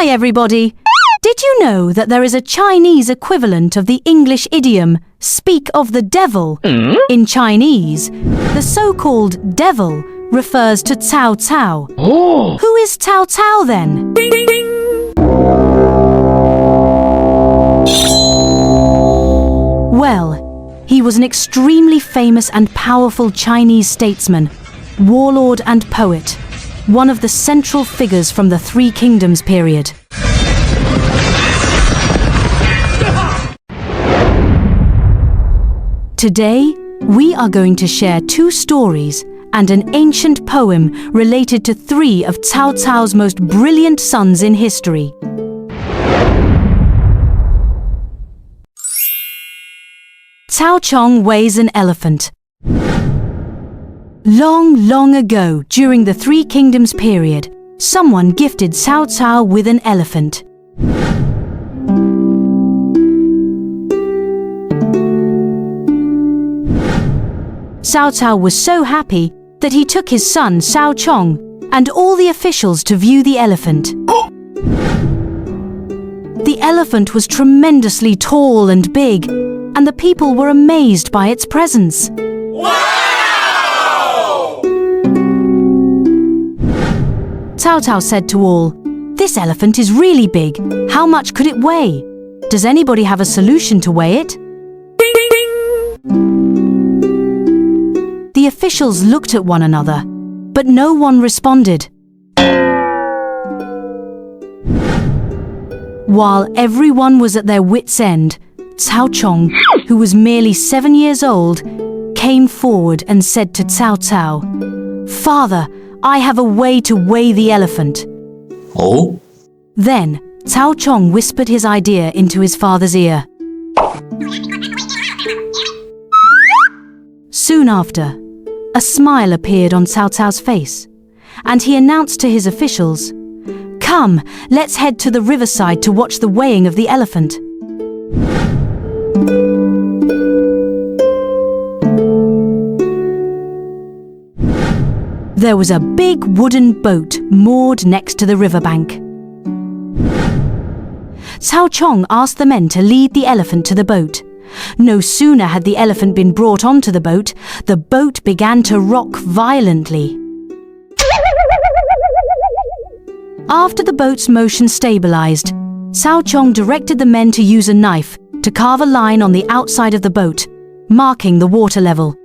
Hi everybody! Did you know that there is a Chinese equivalent of the English idiom, speak of the devil? In Chinese, the so-called devil refers to Cao Cao. Who is Cao Cao then? Well, he was an extremely famous and powerful Chinese statesman, warlord and poet, one of the central figures from the Three Kingdoms period. Today, we are going to share two stories and an ancient poem related to three of Cao Cao's most brilliant sons in history. Cao Chong Weighs an elephant. Long, long ago, during the Three Kingdoms period, someone gifted Cao Cao with an elephant. Cao Cao was so happy that he took his son Cao Chong and all the officials to view the elephant. The elephant was tremendously tall and big, and the people were amazed by its presence. Wow! Cao Cao said to all, "This elephant is really big. How much could it weigh? Does anybody have a solution to weigh it?" The officials looked at one another, but no one responded. While everyone was at their wits' end, Cao Chong, who was merely 7 years old, came forward and said to Cao Cao, "Father, I have a way to weigh the elephant." Oh? Then, Cao Chong whispered his idea into his father's ear. Soon after, a smile appeared on Cao Cao's face, and he announced to his officials, "Come, let's head to the riverside to watch the weighing of the elephant." There was a big wooden boat moored next to the riverbank. Cao Chong asked the men to lead the elephant to the boat. No sooner had the elephant been brought onto the boat began to rock violently. After the boat's motion stabilized, Cao Chong directed the men to use a knife to carve a line on the outside of the boat, marking the water level.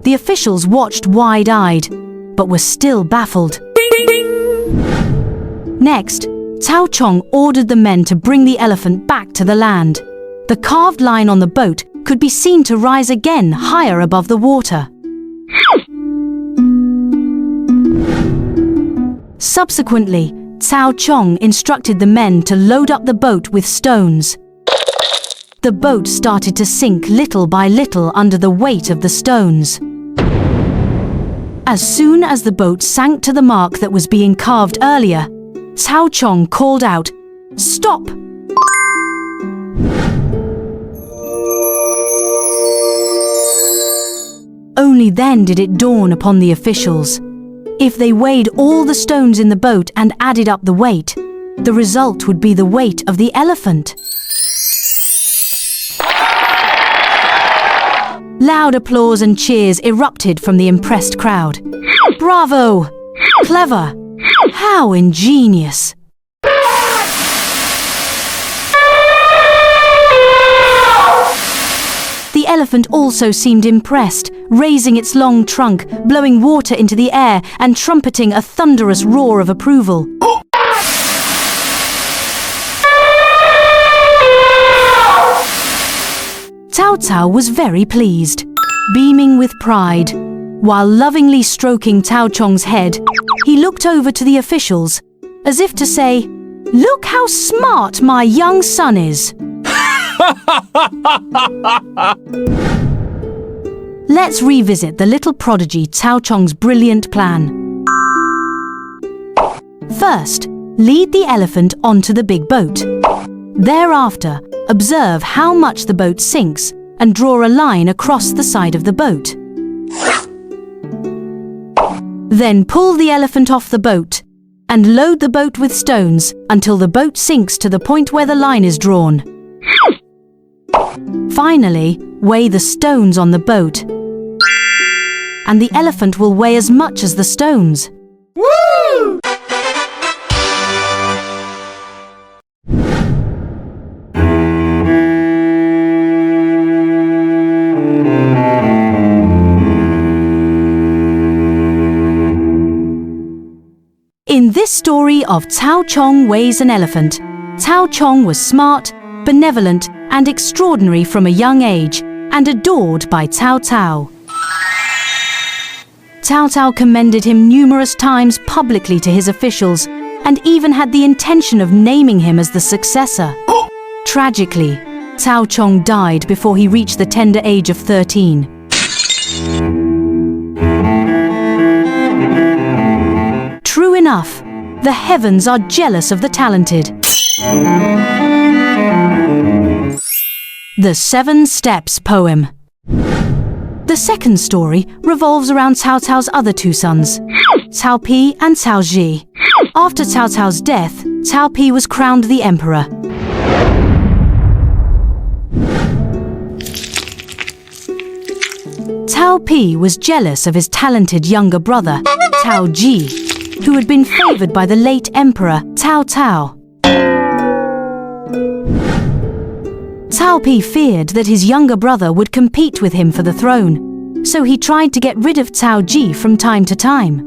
The officials watched wide-eyed, but were still baffled. Next, Cao Chong ordered the men to bring the elephant back to the land. The carved line on the boat could be seen to rise again higher above the water. Subsequently, Cao Chong instructed the men to load up the boat with stones. The boat started to sink little by little under the weight of the stones. As soon as the boat sank to the mark that was being carved earlier, Cao Chong called out, "Stop!" Only then did it dawn upon the officials. If they weighed all the stones in the boat and added up the weight, the result would be the weight of the elephant. Loud applause and cheers erupted from the impressed crowd. "Bravo! Clever! How ingenious!" The elephant also seemed impressed, raising its long trunk, blowing water into the air, and trumpeting a thunderous roar of approval. Cao Cao was very pleased, beaming with pride. While lovingly stroking Cao Chong's head, he looked over to the officials, as if to say, "Look how smart my young son is." Let's revisit the little prodigy Cao Chong's brilliant plan. First, lead the elephant onto the big boat. Thereafter, observe how much the boat sinks and draw a line across the side of the boat. Then pull the elephant off the boat and load the boat with stones until the boat sinks to the point where the line is drawn. Finally, weigh the stones on the boat, and the elephant will weigh as much as the stones. Woo! In this story of Cao Chong Weighs an elephant, Cao Chong was smart, benevolent, and extraordinary from a young age, and adored by Cao Cao. Cao Cao commended him numerous times publicly to his officials, and even had the intention of naming him as the successor. Tragically, Cao Chong died before he reached the tender age of 13. True enough, the heavens are jealous of the talented. The 7 Steps Poem. The second story revolves around Cao Cao's other 2 sons, Cao Pi and Cao Ji. After Cao Cao's death, Cao Pi was crowned the emperor. Cao Pi was jealous of his talented younger brother, Cao Ji, who had been favored by the late emperor, Cao Cao. Cao Pi feared that his younger brother would compete with him for the throne, so he tried to get rid of Cao Ji from time to time.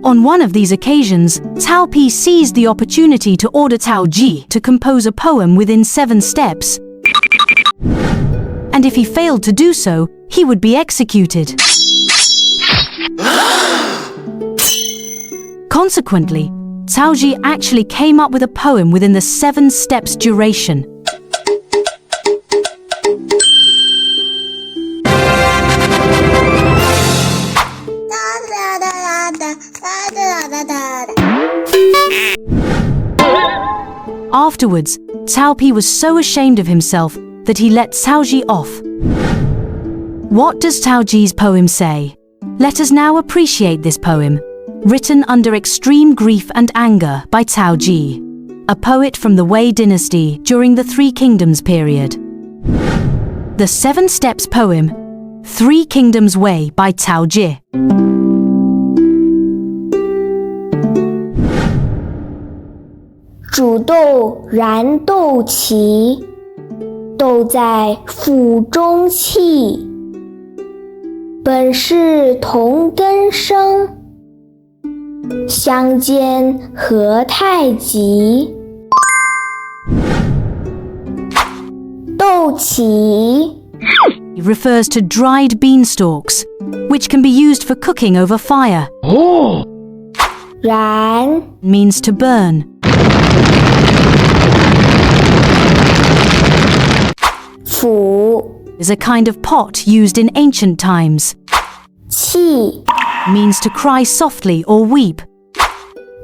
On one of these occasions, Cao Pi seized the opportunity to order Cao Ji to compose a poem within 7 steps. And if he failed to do so, he would be executed. Consequently, Cao Ji actually came up with a poem within the 7 steps duration. Afterwards, Cao Pi was so ashamed of himself that he let Cao Ji off. What does Cao Ji's poem say? Let us now appreciate this poem, written under extreme grief and anger by Cao Ji, a poet from the Wei dynasty during the 3 Kingdoms period. The 7 Steps Poem, 3 Kingdoms Wei by Cao Ji. 煮豆燃豆萁，豆在釜中泣。本是同根生，相煎何太急。豆萁 refers to dried beanstalks, which can be used for cooking over fire. 燃 means to burn. 釜 is a kind of pot used in ancient times. 泣 means to cry softly or weep.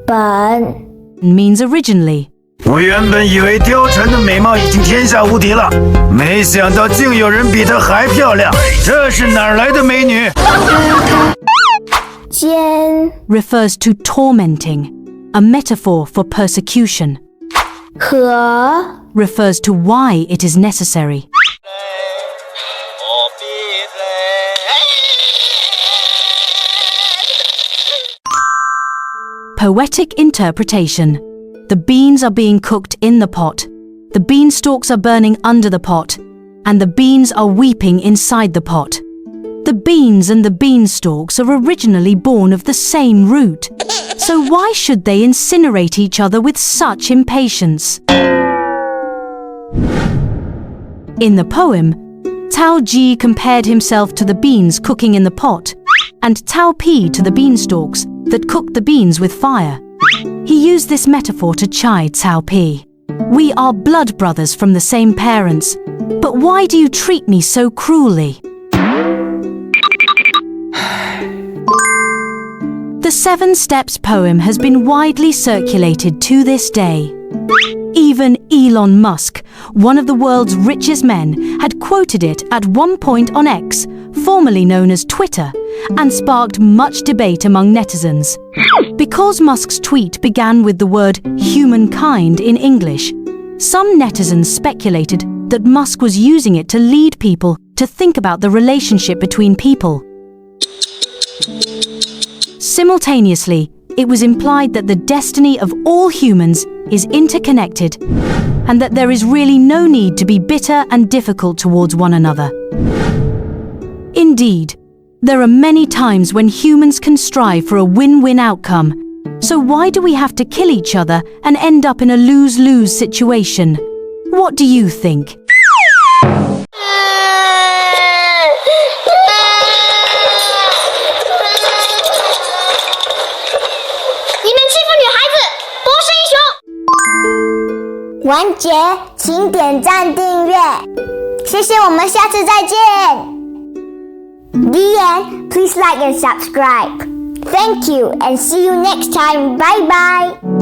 本 means originally. 我原本以为貂蝉的美貌已经天下无敌了，没想到竟有人比她还漂亮。这是哪儿来的美女？ 煎 refers to tormenting, a metaphor for persecution. 何 refers to why it is necessary. Poetic interpretation. The beans are being cooked in the pot. The beanstalks are burning under the pot, and the beans are weeping inside the pot. The beans and the beanstalks are originally born of the same root, so why should they incinerate each other with such impatience? In the poem, Cao Ji compared himself to the beans cooking in the pot, and Cao Pi to the beanstalks that cooked the beans with fire. He used this metaphor to chide Cao Pi. We are blood brothers from the same parents, but why do you treat me so cruelly? 7 Steps poem has been widely circulated to this day. Even Elon Musk, one of the world's richest men, had quoted it at one point on X, formerly known as Twitter, and sparked much debate among netizens. Because Musk's tweet began with the word humankind in English, some netizens speculated that Musk was using it to lead people to think about the relationship between people. Simultaneously, it was implied that the destiny of all humans is interconnected and that there is really no need to be bitter and difficult towards one another. Indeed, there are many times when humans can strive for a win-win outcome. So why do we have to kill each other and end up in a lose-lose situation? What do you think? 完结，请点赞订阅，谢谢，我们下次再见。The end. Please like and subscribe. Thank you and see you next time. Bye bye.